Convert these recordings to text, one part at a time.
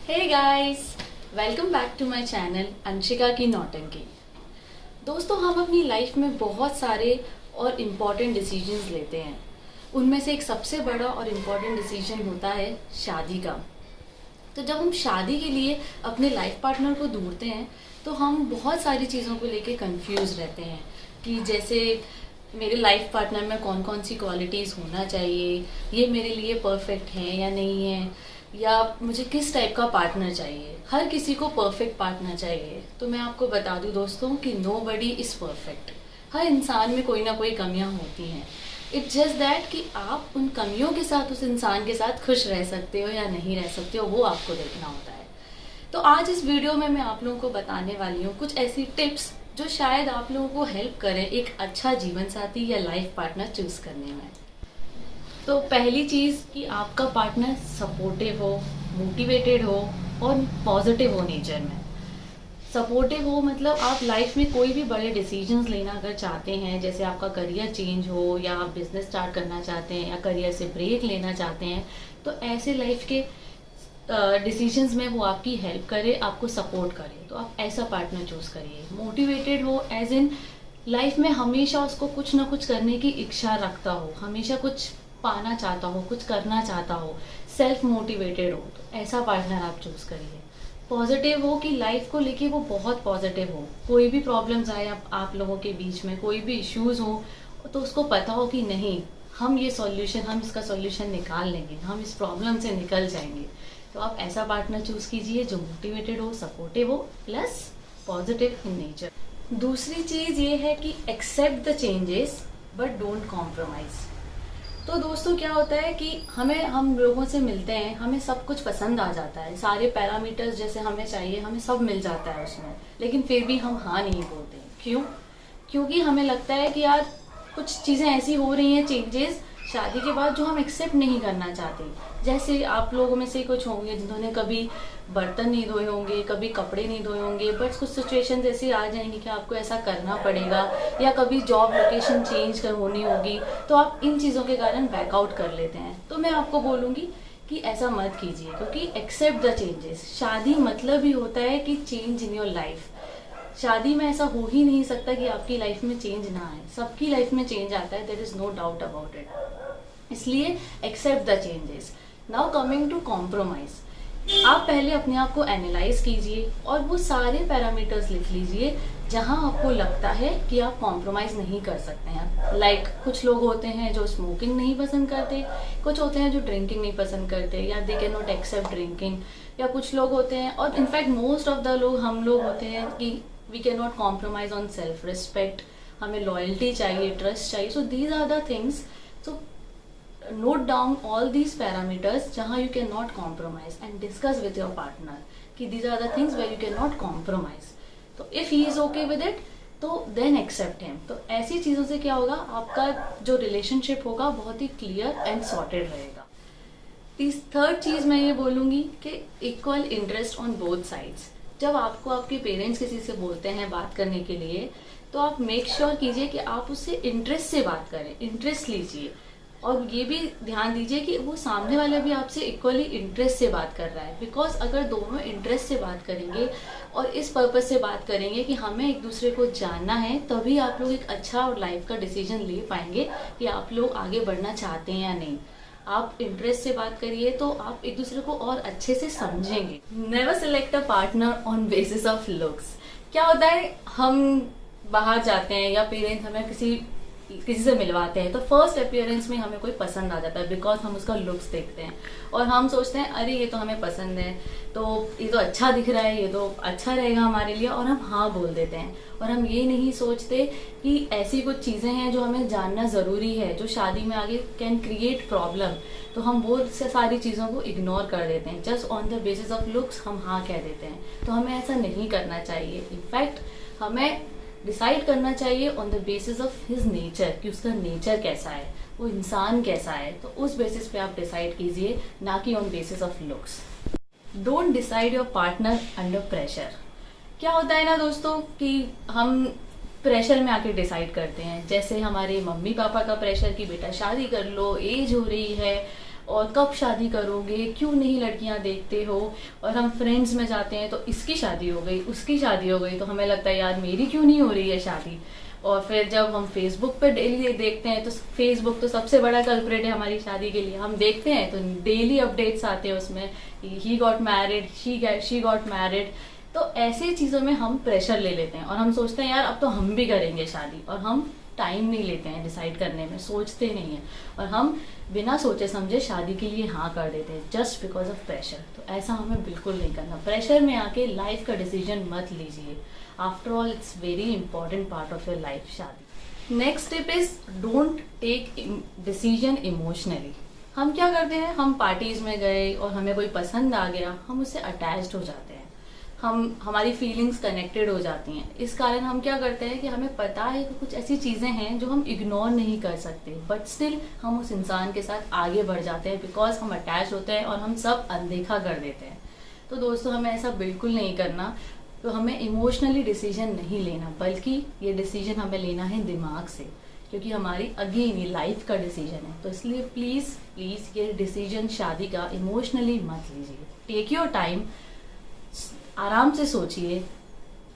Hey guys, welcome back to my channel Anshika की नौटंकी। दोस्तों, हम अपनी लाइफ में बहुत सारे और इम्पॉर्टेंट डिसीजंस लेते हैं। उनमें से एक सबसे बड़ा और इम्पॉर्टेंट डिसीजन होता है शादी का। तो जब हम शादी के लिए अपने लाइफ पार्टनर को ढूंढते हैं तो हम बहुत सारी चीज़ों को लेके कंफ्यूज रहते हैं कि जैसे मेरे लाइफ पार्टनर में कौन कौन सी क्वालिटीज़ होना चाहिए, ये मेरे लिए परफेक्ट है या नहीं है, या मुझे किस टाइप का पार्टनर चाहिए। हर किसी को परफेक्ट पार्टनर चाहिए। तो मैं आपको बता दूं दोस्तों कि नोबडी इज़ परफेक्ट। हर इंसान में कोई ना कोई कमियां होती हैं। इट्स जस्ट दैट कि आप उन कमियों के साथ उस इंसान के साथ खुश रह सकते हो या नहीं रह सकते हो, वो आपको देखना होता है। तो आज इस वीडियो में मैं आप लोगों को बताने वाली हूँ कुछ ऐसी टिप्स जो शायद आप लोगों को हेल्प करें एक अच्छा जीवन साथी या लाइफ पार्टनर चूज करने में। तो पहली चीज़ कि आपका पार्टनर सपोर्टिव हो, मोटिवेटेड हो और पॉजिटिव हो नेचर में। सपोर्टिव हो मतलब आप लाइफ में कोई भी बड़े डिसीजंस लेना अगर चाहते हैं, जैसे आपका करियर चेंज हो या आप बिजनेस स्टार्ट करना चाहते हैं या करियर से ब्रेक लेना चाहते हैं, तो ऐसे लाइफ के डिसीजंस में वो आपकी हेल्प करे, आपको सपोर्ट करे, तो आप ऐसा पार्टनर चूज करिए। मोटिवेटेड हो एज इन लाइफ में हमेशा उसको कुछ ना कुछ करने की इच्छा रखता हो, हमेशा कुछ पाना चाहता हो, कुछ करना चाहता हो, सेल्फ मोटिवेटेड हो, तो ऐसा पार्टनर आप चूज करिए। पॉजिटिव हो कि लाइफ को लेके वो बहुत पॉजिटिव हो, कोई भी प्रॉब्लम्स आए आप लोगों के बीच में, कोई भी इश्यूज हो, तो उसको पता हो कि नहीं, हम इसका सॉल्यूशन निकाल लेंगे, हम इस प्रॉब्लम से निकल जाएंगे। तो आप ऐसा पार्टनर चूज कीजिए जो मोटिवेटेड हो, सपोर्टिव हो, प्लस पॉजिटिव इन नेचर। दूसरी चीज ये है कि accept the changes but don't compromise. तो दोस्तों क्या होता है कि हम लोगों से मिलते हैं, हमें सब कुछ पसंद आ जाता है, सारे पैरामीटर्स जैसे हमें चाहिए हमें सब मिल जाता है उसमें, लेकिन फिर भी हम हाँ नहीं बोलते। क्यों? क्योंकि हमें लगता है कि यार कुछ चीज़ें ऐसी हो रही हैं चेंजेस शादी के बाद जो हम एक्सेप्ट नहीं करना चाहते। जैसे आप लोगों में से कुछ होंगे जिन्होंने कभी बर्तन नहीं धोए होंगे, कभी कपड़े नहीं धोए होंगे, बट कुछ सिचुएशंस ऐसी आ जाएंगी कि आपको ऐसा करना पड़ेगा, या कभी जॉब लोकेशन चेंज होनी होगी, तो आप इन चीज़ों के कारण बैकआउट कर लेते हैं। तो मैं आपको बोलूँगी कि ऐसा मत कीजिए, क्योंकि एक्सेप्ट द चेंजेस। शादी मतलब ही होता है कि चेंज इन योर लाइफ। शादी में ऐसा हो ही नहीं सकता कि आपकी लाइफ में चेंज ना आए, सबकी लाइफ में चेंज आता है, there is no doubt about it. इसलिए accept the changes. Now coming to compromise. आप पहले अपने आप को एनालाइज कीजिए और वो सारे पैरामीटर्स लिख लीजिए जहां आपको लगता है कि आप कॉम्प्रोमाइज नहीं कर सकते हैं। लाइक कुछ लोग होते हैं जो स्मोकिंग नहीं पसंद करते, कुछ होते हैं जो ड्रिंकिंग नहीं पसंद करते, या they can not accept drinking, या कुछ लोग होते हैं, और इनफैक्ट मोस्ट ऑफ द लोग हम लोग होते हैं कि we can not compromise on self respect, हमें लॉयल्टी चाहिए, ट्रस्ट चाहिए। So these are the things. So note down all these parameters जहाँ you cannot compromise and discuss with your partner कि these are the things where you cannot compromise। तो if he is okay with it तो then accept him। तो ऐसी चीज़ों से क्या होगा, आपका जो रिलेशनशिप होगा बहुत ही क्लियर एंड सॉर्टेड रहेगा। थर्ड चीज़ मैं ये बोलूँगी कि equal interest on both sides. जब आपको आपके पेरेंट्स किसी से बोलते हैं बात करने के लिए, तो आप मेक श्योर कीजिए कि आप उससे इंटरेस्ट से बात करें, इंटरेस्ट लीजिए, और ये भी ध्यान दीजिए कि वो सामने वाला भी आपसे इक्वली इंटरेस्ट से बात कर रहा है। बिकॉज अगर दोनों इंटरेस्ट से बात करेंगे और इस पर्पज से बात करेंगे कि हमें एक दूसरे को जानना है, तभी आप लोग एक अच्छा और लाइफ का डिसीजन ले पाएंगे कि आप लोग आगे बढ़ना चाहते हैं या नहीं। आप इंटरेस्ट से बात करिए तो आप एक दूसरे को और अच्छे से समझेंगे। Never select a partner on basis of looks. क्या होता है, हम बाहर जाते हैं या पेरेंट्स हमें किसी से मिलवाते हैं, तो फर्स्ट अपीयरेंस में हमें कोई पसंद आ जाता है, बिकॉज हम उसका लुक्स देखते हैं और हम सोचते हैं अरे ये तो हमें पसंद है, तो ये तो अच्छा दिख रहा है, ये तो अच्छा रहेगा हमारे लिए, और हम हाँ बोल देते हैं। और हम ये नहीं सोचते कि ऐसी कुछ चीज़ें हैं जो हमें जानना ज़रूरी है, जो शादी में आगे कैन क्रिएट प्रॉब्लम। तो हम वो सारी चीज़ों को इग्नोर कर देते हैं, just on the basis of looks हम हाँ कह देते हैं। तो हमें ऐसा नहीं करना चाहिए। इनफैक्ट हमें डिसाइड करना चाहिए on the basis of his nature, कि उसका नेचर कैसा है, वो इंसान कैसा है। तो उस बेसिस पे आप डिसाइड कीजिए, ना कि on basis of looks. Don't decide your partner under pressure. क्या होता है ना दोस्तों कि हम प्रेशर में आके डिसाइड करते हैं। जैसे हमारे मम्मी पापा का प्रेशर कि बेटा शादी कर लो, एज हो रही है और कब शादी करोगे, क्यों नहीं लड़कियां देखते हो। और हम फ्रेंड्स में जाते हैं तो इसकी शादी हो गई, उसकी शादी हो गई, तो हमें लगता है यार मेरी क्यों नहीं हो रही है शादी। और फिर जब हम फेसबुक पे डेली देखते हैं तो फेसबुक तो सबसे बड़ा कल्प्रेट है हमारी शादी के लिए। हम देखते हैं तो डेली अपडेट्स आते हैं उसमें, he got married, she got married. तो ऐसी चीज़ों में हम प्रेशर ले लेते हैं और हम सोचते हैं यार अब तो हम भी करेंगे शादी, और हम टाइम नहीं लेते हैं डिसाइड करने में, सोचते नहीं हैं, और हम बिना सोचे समझे शादी के लिए हाँ कर देते हैं जस्ट बिकॉज ऑफ प्रेशर। तो ऐसा हमें बिल्कुल नहीं करना। प्रेशर में आके लाइफ का डिसीजन मत लीजिए। After all it's very important part of your life शादी। Next step is don't take decision emotionally. हम क्या करते हैं, हम पार्टीज में गए और हमें कोई पसंद आ गया, हम उससे अटैच्ड हो जाते हैं, हमारी फीलिंग्स कनेक्टेड हो जाती हैं। इस कारण हम क्या करते हैं कि हमें पता है कि कुछ ऐसी चीज़ें हैं जो हम इग्नोर नहीं कर सकते, बट स्टिल हम उस इंसान के साथ आगे बढ़ जाते हैं बिकॉज हम अटैच होते हैं और हम सब अनदेखा कर देते हैं। तो दोस्तों हमें ऐसा बिल्कुल नहीं करना। तो हमें इमोशनली डिसीजन नहीं लेना, बल्कि ये डिसीजन हमें लेना है दिमाग से, क्योंकि हमारी अगेन ये लाइफ का डिसीजन है। तो इसलिए प्लीज़ प्लीज़ ये डिसीजन शादी का इमोशनली मत लीजिए। टेक योर टाइम, आराम से सोचिए,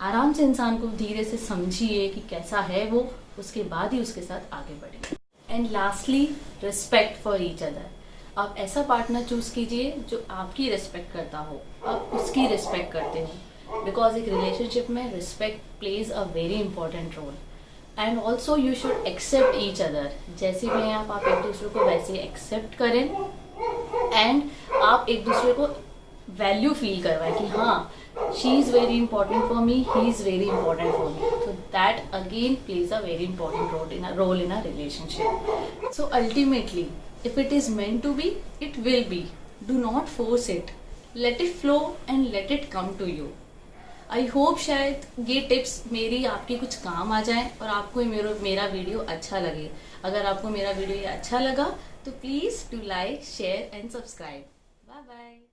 आराम से इंसान को धीरे से समझिए कि कैसा है वो, उसके बाद ही उसके साथ आगे बढ़िए। And lastly, respect for each other. आप ऐसा पार्टनर चूज कीजिए जो आपकी रिस्पेक्ट करता हो, आप उसकी रिस्पेक्ट करते हो, बिकॉज एक रिलेशनशिप में respect plays a very important role. And also you should accept each other. जैसे भी हैं आप एक दूसरे को वैसे एक्सेप्ट करें, एंड आप एक दूसरे को वैल्यू फील करवाएं कि हाँ, she is very important for me, he is very important for me. So that again plays a very important role in a relationship. So ultimately, if it is meant to be, it will be. Do not force it. Let it flow and let it come to you. I hope शायद ये tips मेरी आपके कुछ काम आ जाएं और आपको मेरा वीडियो अच्छा लगे। अगर आपको मेरा वीडियो अच्छा लगा तो please do like, share and subscribe. Bye bye.